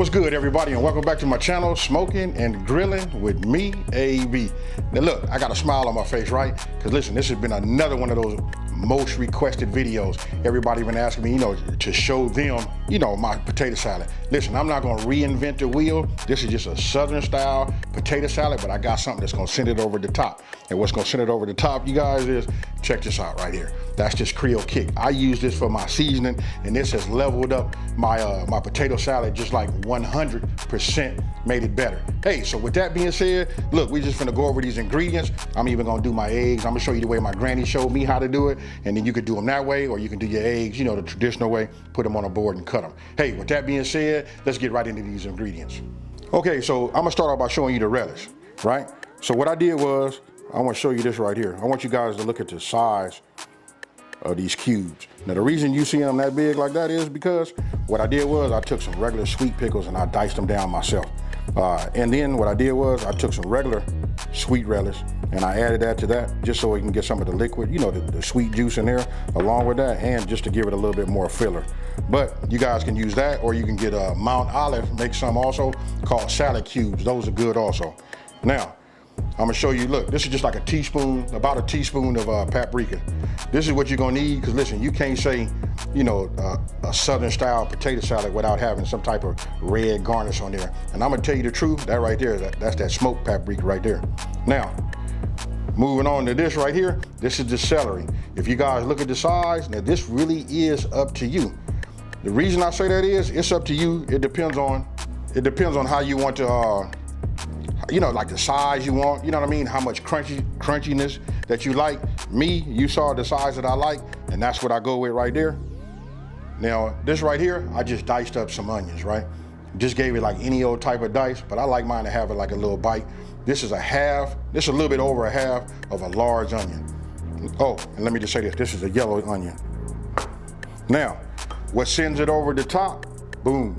What's good, everybody, and welcome back to my channel, Smoking and Grilling with me, AB. Now look, I got a smile on my face, right? Because listen, this has been another one of those most requested videos. Everybody been asking me, to show them, my potato salad. Listen, I'm not gonna reinvent the wheel. This is just a Southern style potato salad, but I got something that's gonna send it over the top. And what's gonna send it over the top, you guys, is, check this out right here. That's just Creole Kick. I use this for my seasoning, and this has leveled up my my potato salad just like 100%, made it better. Hey, so with that being said, look, we just gonna go over these ingredients. I'm even gonna do my eggs. I'm gonna show you the way my granny showed me how to do it, and then you could do them that way, or you can do your eggs, the traditional way, put them on a board and cut them. Hey, with that being said, let's get right into these ingredients. Okay, so I'm gonna start off by showing you the relish, right? So what I did was, I want to show you this right here. I want you guys to look at the size of these cubes. Now the reason you see them that big like that is because what I did was I took some regular sweet pickles and I diced them down myself. And then what I did was I took some regular sweet relish and I added that to that just so we can get some of the liquid, the sweet juice in there along with that, and just to give it a little bit more filler. But you guys can use that, or you can get Mount Olive, make some also called salad cubes. Those are good also. Now, I'm gonna show you, look, this is just like a teaspoon, about a teaspoon of paprika. This is what you're gonna need, because listen, you can't say, a Southern style potato salad without having some type of red garnish on there. And I'm gonna tell you the truth, that right there, that's that smoked paprika right there. Now, moving on to this right here, this is the celery. If you guys look at the size, now this really is up to you. The reason I say that is, it's up to you. It depends on how you want to, like the size you want, what I mean? How much crunchiness that you like. Me, you saw the size that I like, and that's what I go with right there. Now, this right here, I just diced up some onions, right? Just gave it like any old type of dice, but I like mine to have it like a little bite. This is a little bit over a half of a large onion. Oh, and let me just say this is a yellow onion. Now, what sends it over the top, boom.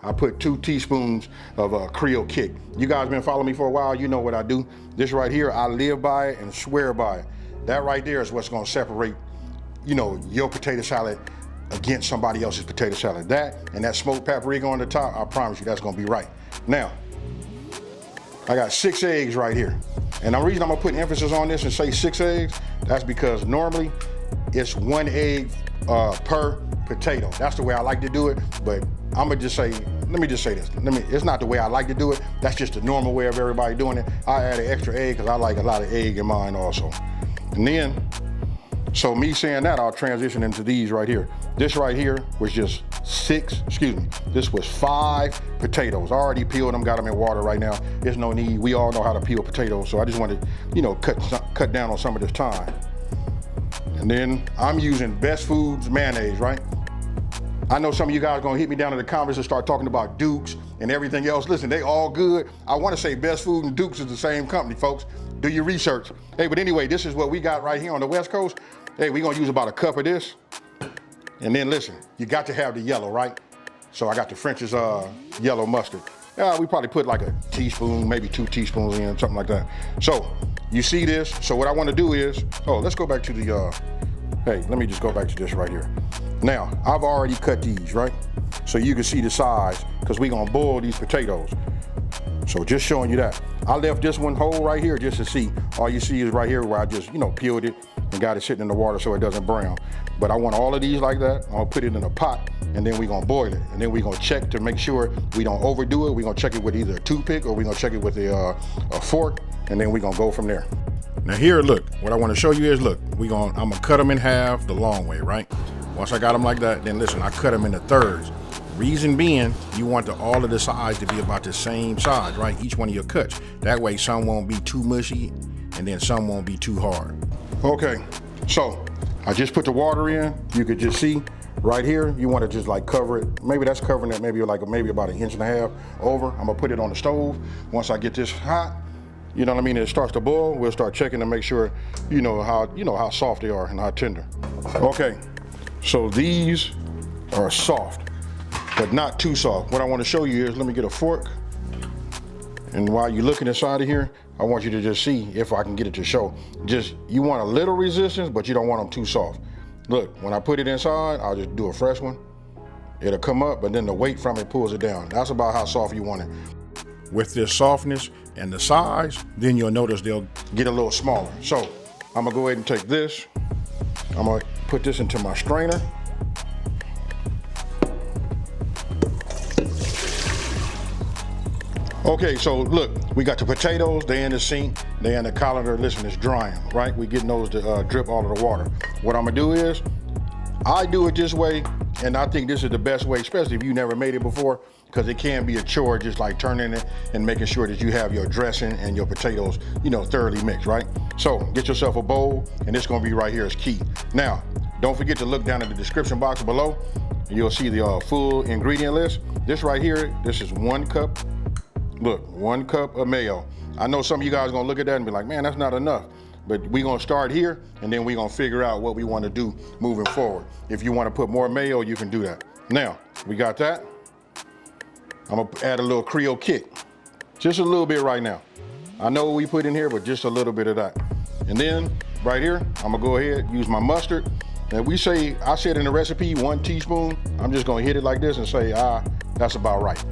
I put 2 teaspoons of Creole Kick. You guys been following me for a while, you know what I do. This right here, I live by it and swear by it. That right there is what's gonna separate, your potato salad against somebody else's potato salad. That and that smoked paprika on the top, I promise you that's gonna be right. Now, I got 6 eggs right here. And the reason I'm gonna put emphasis on this and say 6 eggs, that's because normally it's 1 egg per potato. That's the way I like to do it, but I'm gonna just say, let me just say this. It's not the way I like to do it. That's just the normal way of everybody doing it. I add an extra egg because I like a lot of egg in mine also. And then, so me saying that, I'll transition into these right here. This right here was just this was 5 potatoes. I already peeled them, got them in water right now. There's no need, we all know how to peel potatoes, so I just wanted, cut down on some of this time. And then I'm using Best Foods mayonnaise, right? I know some of you guys are gonna hit me down in the comments and start talking about Dukes and everything else. Listen, they all good. I wanna say Best Food and Dukes is the same company, folks. Do your research. Hey, but anyway, this is what we got right here on the West Coast. Hey, we're gonna use about a cup of this. And then listen, you got to have the yellow, right? So I got the French's yellow mustard. We probably put like a teaspoon, maybe 2 teaspoons in, something like that. So you see this, so what I wanna do is, let's go back to the, hey, let me just go back to this right here. Now, I've already cut these, right? So you can see the size, because we're gonna boil these potatoes. So just showing you that. I left this one whole right here just to see. All you see is right here where I just, peeled it and got it sitting in the water so it doesn't brown. But I want all of these like that. I'll put it in a pot, and then we're gonna boil it. And then we're gonna check to make sure we don't overdo it. We're gonna check it with either a toothpick, or we're gonna check it with a fork, and then we're gonna go from there. Now here, look, what I wanna show you is, look, I'm gonna cut them in half the long way, right? Once I got them like that, then listen, I cut them into thirds. Reason being, you want all of the sides to be about the same size, right? Each one of your cuts. That way some won't be too mushy, and then some won't be too hard. Okay, so I just put the water in. You could just see right here, you want to just like cover it. Maybe that's covering it maybe about 1.5 inches over. I'm gonna put it on the stove. Once I get this hot, you know what I mean, it starts to boil, we'll start checking to make sure how soft they are and how tender. Okay, so these are soft, but not too soft. What I want to show you is, let me get a fork, and while you're looking inside of here, I want you to just see if I can get it to show. You want a little resistance, but you don't want them too soft. Look, when I put it inside, I'll just do a fresh one. it'll come up, but then the weight from it pulls it down. That's about how soft you want it. With this softness and the size, then you'll notice they'll get a little smaller. So I'm gonna go ahead and take this. I'm gonna put this into my strainer. Okay, so look, we got the potatoes, they're in the sink, they're in the colander. Listen, it's drying, right? We're getting those to drip all of the water. What I'm gonna do is, I do it this way, and I think this is the best way, especially if you never made it before, because it can be a chore just like turning it and making sure that you have your dressing and your potatoes, you know, thoroughly mixed, right? So get yourself a bowl, and it's gonna be right here is key. Now, don't forget to look down in the description box below, and you'll see the full ingredient list. This right here, this is 1 cup. Look, 1 cup of mayo. I know some of you guys are gonna look at that and be like, man, that's not enough. But we're gonna start here, and then we're gonna figure out what we wanna do moving forward. If you wanna put more mayo, you can do that. Now, we got that. I'm gonna add a little Creole kick. Just a little bit right now. I know what we put in here, but just a little bit of that. And then, right here, I'm gonna go ahead, use my mustard. And I said in the recipe, 1 teaspoon. I'm just gonna hit it like this and say, that's about right.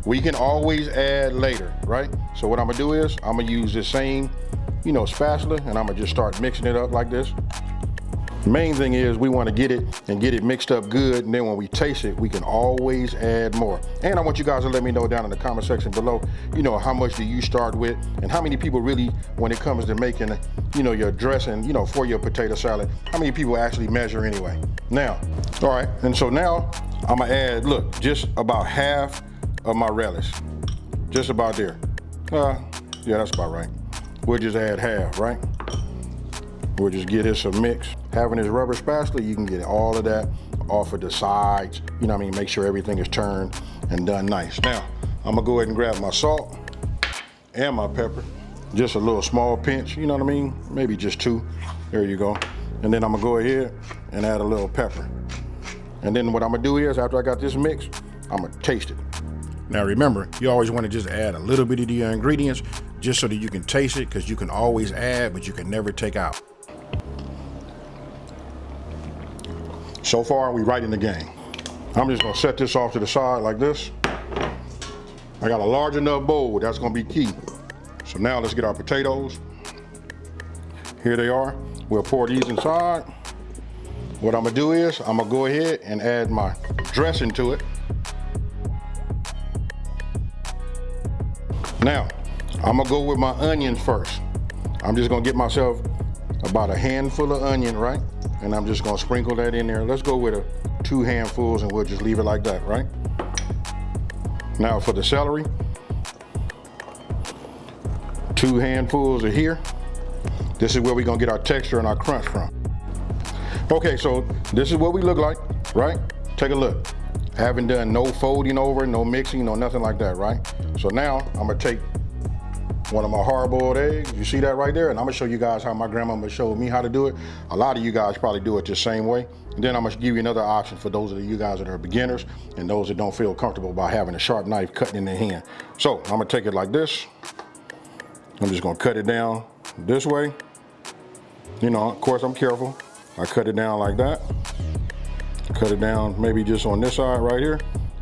We can always add later, right? So what I'm gonna do is, I'm gonna use this same, you know, spatula, and I'm gonna just start mixing it up like this. The main thing is we wanna get it mixed up good, and then when we taste it, we can always add more. And I want you guys to let me know down in the comment section below, you know, how much do you start with, and how many people really, when it comes to making, you know, your dressing, you know, for your potato salad, how many people actually measure anyway? Now, all right, and so now I'm gonna add, look, just about half of my relish, just about there. Yeah, that's about right. We'll just add half, right? We'll just get this a mix. Having this rubber spatula, you can get all of that off of the sides. You know what I mean? Make sure everything is turned and done nice. Now, I'm gonna go ahead and grab my salt and my pepper. Just a little small pinch, you know what I mean? Maybe just 2, there you go. And then I'm gonna go ahead and add a little pepper. And then what I'm gonna do is, after I got this mix, I'm gonna taste it. Now remember, you always want to just add a little bit of the ingredients just so that you can taste it, because you can always add, but you can never take out. So far, we right in the game. I'm just gonna set this off to the side like this. I got a large enough bowl, that's gonna be key. So now let's get our potatoes. Here they are. We'll pour these inside. What I'm gonna do is, I'm gonna go ahead and add my dressing to it. Now, I'm gonna go with my onions first. I'm just gonna get myself about a handful of onion, right? And I'm just gonna sprinkle that in there. Let's go with 2 handfuls, and we'll just leave it like that, right? Now for the celery, 2 handfuls of here. This is where we're gonna get our texture and our crunch from. Okay, so this is what we look like, right? Take a look. Haven't done no folding over, no mixing, no nothing like that, right? So now I'm gonna take one of my hard-boiled eggs. You see that right there? And I'm gonna show you guys how my grandmama showed me how to do it. A lot of you guys probably do it the same way. And then I'm gonna give you another option for those of you guys that are beginners and those that don't feel comfortable by having a sharp knife cutting in their hand. So I'm gonna take it like this. I'm just gonna cut it down this way. You know, of course I'm careful. I cut it down like that. Cut it down maybe just on this side right here,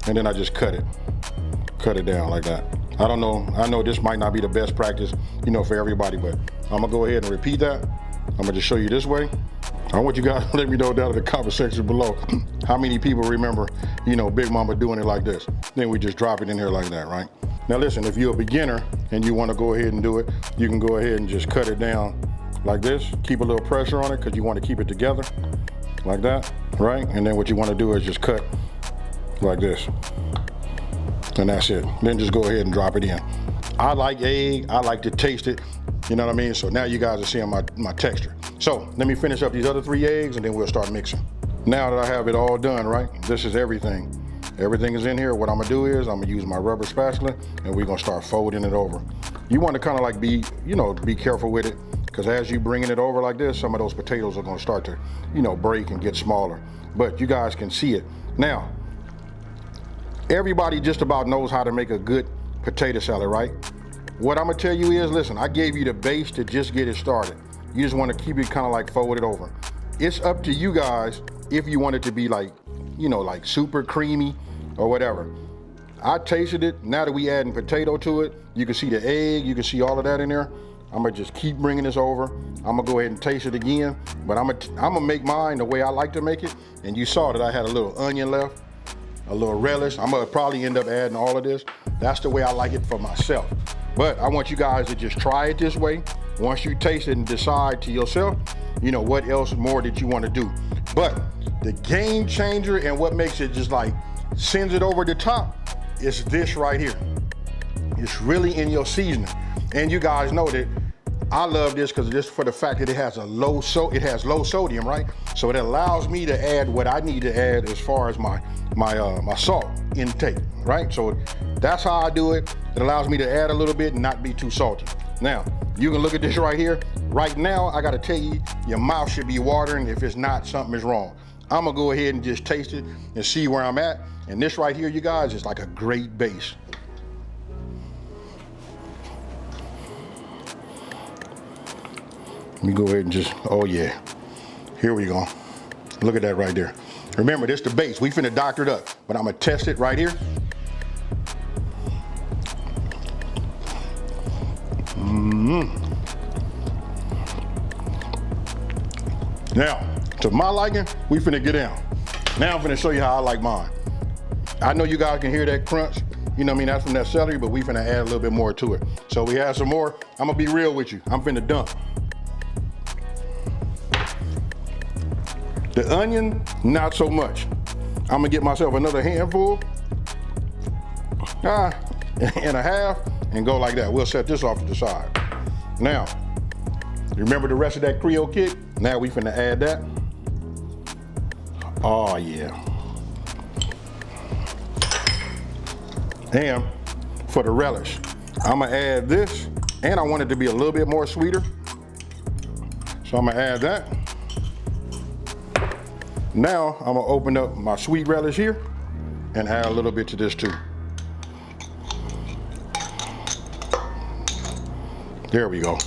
and then I just cut it down like that. I don't know, I know this might not be the best practice, you know, for everybody, but I'm gonna go ahead and repeat that. I'm gonna just show you this way. I want you guys to let me know down in the comment section below how many people remember, you know, Big Mama doing it like this. Then we just drop it in here like that, right? Now listen, if you're a beginner and you wanna go ahead and do it, you can go ahead and just cut it down like this. Keep a little pressure on it because you wanna keep it together like that, right? And then what you wanna do is just cut like this. And that's it. Then just go ahead and drop it in. I like egg, I like to taste it, you know what I mean? So now you guys are seeing my texture. So let me finish up these other 3 eggs and then we'll start mixing. Now that I have it all done, right? This is everything. Everything is in here. What I'm gonna do is I'm gonna use my rubber spatula and we're gonna start folding it over. You wanna kinda like be careful with it, because as you bringing it over like this, some of those potatoes are gonna start to, break and get smaller. But you guys can see it. Now, everybody just about knows how to make a good potato salad, right? What I'm gonna tell you is, listen, I gave you the base to just get it started. You just wanna keep it kinda like folded over. It's up to you guys if you want it to be like like super creamy or whatever. I tasted it. Now that we adding potato to it, you can see the egg, you can see all of that in there. I'm gonna just keep bringing this over. I'm gonna go ahead and taste it again, but I'm gonna make mine the way I like to make it. And you saw that I had a little onion left, a little relish. I'm gonna probably end up adding all of this. That's the way I like it for myself. But I want you guys to just try it this way. Once you taste it and decide to yourself, what else more did you want to do. But the game changer and what makes it just like sends it over the top is this right here. It's really in your seasoning. And you guys know that I love this because just for the fact that it has low sodium, right? So it allows me to add what I need to add as far as my salt intake, right? So that's how I do it. It allows me to add a little bit and not be too salty. Now, you can look at this right here. Right now, I gotta tell you, your mouth should be watering. If it's not, something is wrong. I'm gonna go ahead and just taste it and see where I'm at. And this right here, you guys, is like a great base. Let me go ahead and just, oh yeah. Here we go. Look at that right there. Remember, this the base. We finna doctor it up, but I'm gonna test it right here. Now, to my liking, we finna get down. Now I'm finna show you how I like mine. I know you guys can hear that crunch. You know what I mean? That's from that celery, but we finna add a little bit more to it. So we add some more. I'm gonna be real with you. I'm finna dump. The onion, not so much. I'm gonna get myself another handful, and a half, and go like that. We'll set this off to the side. Now, remember the rest of that Creole kick? Now we finna add that. Oh yeah. And for the relish, I'm gonna add this, and I want it to be a little bit more sweeter. So I'm gonna add that. Now I'm gonna open up my sweet relish here and add a little bit to this too. There we go.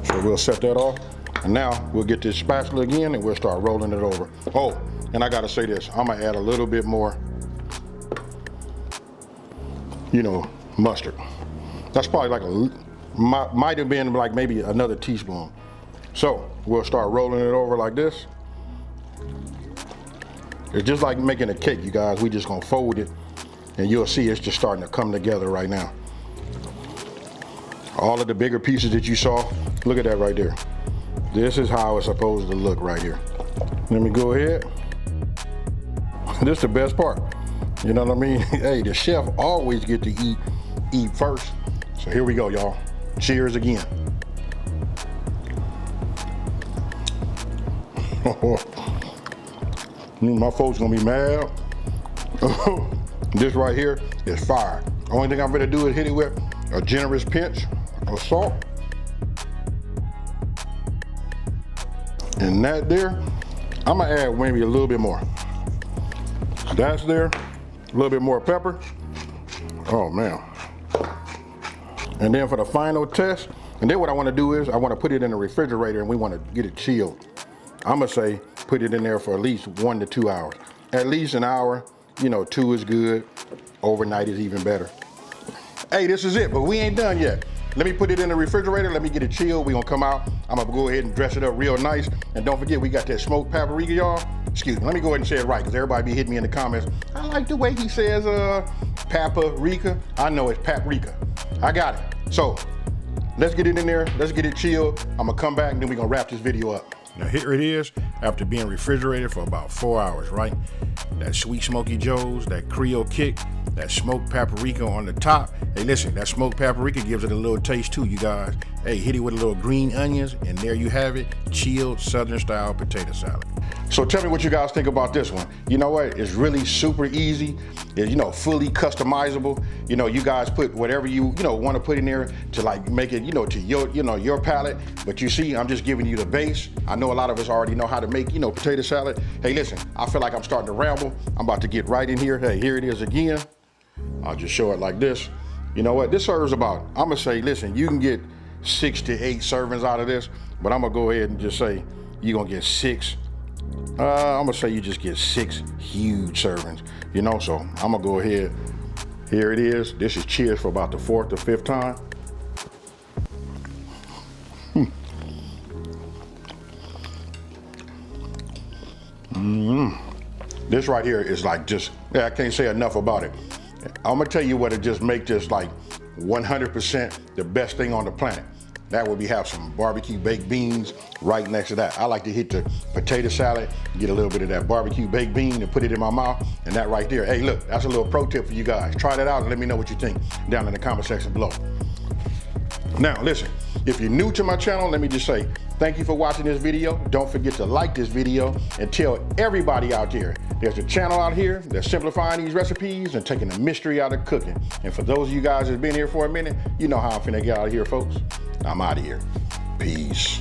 So we'll set that off. And now we'll get this spatula again and we'll start rolling it over. Oh, and I gotta say this, I'm gonna add a little bit more, mustard. That's probably like might have been like maybe another teaspoon. So we'll start rolling it over like this. It's just like making a cake, you guys. We just gonna fold it and you'll see it's just starting to come together right now. All of the bigger pieces that you saw, look at that right there. This is how it's supposed to look right here. Let me go ahead. This is the best part. You know what I mean? Hey, the chef always get to eat first. So here we go, y'all. Cheers again. My folks gonna be mad. This right here is fire. Only thing I'm gonna do is hit it with a generous pinch of salt. And that there, I'm gonna add maybe a little bit more. That's there, a little bit more pepper. Oh man. And then for the final test, and then what I wanna do is I wanna put it in the refrigerator and we wanna get it chilled. I'm gonna say put it in there for at least 1 to 2 hours. At least an hour, 2 is good. Overnight is even better. Hey, this is it, but we ain't done yet. Let me put it in the refrigerator, let me get it chilled. We gonna come out, I'm gonna go ahead and dress it up real nice. And don't forget, we got that smoked paprika, y'all. Excuse me, let me go ahead and say it right, because everybody be hitting me in the comments. I like the way he says paprika. I know it's paprika. I got it. So, let's get it in there, let's get it chilled. I'm gonna come back and then we gonna wrap this video up. Now here it is, after being refrigerated for about 4 hours, right? That sweet smoky joes, that Creole kick, that smoked paprika on the top. Hey listen, that smoked paprika gives it a little taste too, you guys. Hey, hit it with a little green onions, and there you have it, chilled Southern style potato salad. So tell me what you guys think about this one. You know what, it's really super easy. It's, fully customizable. You guys put whatever you, want to put in there to like make it, to your palate. But you see, I'm just giving you the base. I know a lot of us already know how to make, potato salad. Hey, listen, I feel like I'm starting to ramble. I'm about to get right in here. Hey, here it is again. I'll just show it like this. You know what, this serves about, I'm gonna say, listen, you can get 6 to 8 servings out of this, but I'm gonna go ahead and just say you're gonna get 6 I'm gonna say you just get 6 huge servings, you know, so I'm gonna go ahead. Here it is. This is cheers for about the 4th or 5th time. This right here is like just, I can't say enough about it. I'm gonna tell you what it just make this like 100% the best thing on the planet. That would be have some barbecue baked beans right next to that. I like to hit the potato salad, get a little bit of that barbecue baked bean and put it in my mouth, and that right there. Hey, look, that's a little pro tip for you guys. Try that out and let me know what you think down in the comment section below. Now, listen, if you're new to my channel, let me just say, thank you for watching this video. Don't forget to like this video and tell everybody out there, there's a channel out here that's simplifying these recipes and taking the mystery out of cooking. And for those of you guys that's been here for a minute, you know how I'm finna get out of here, folks. I'm out of here. Peace.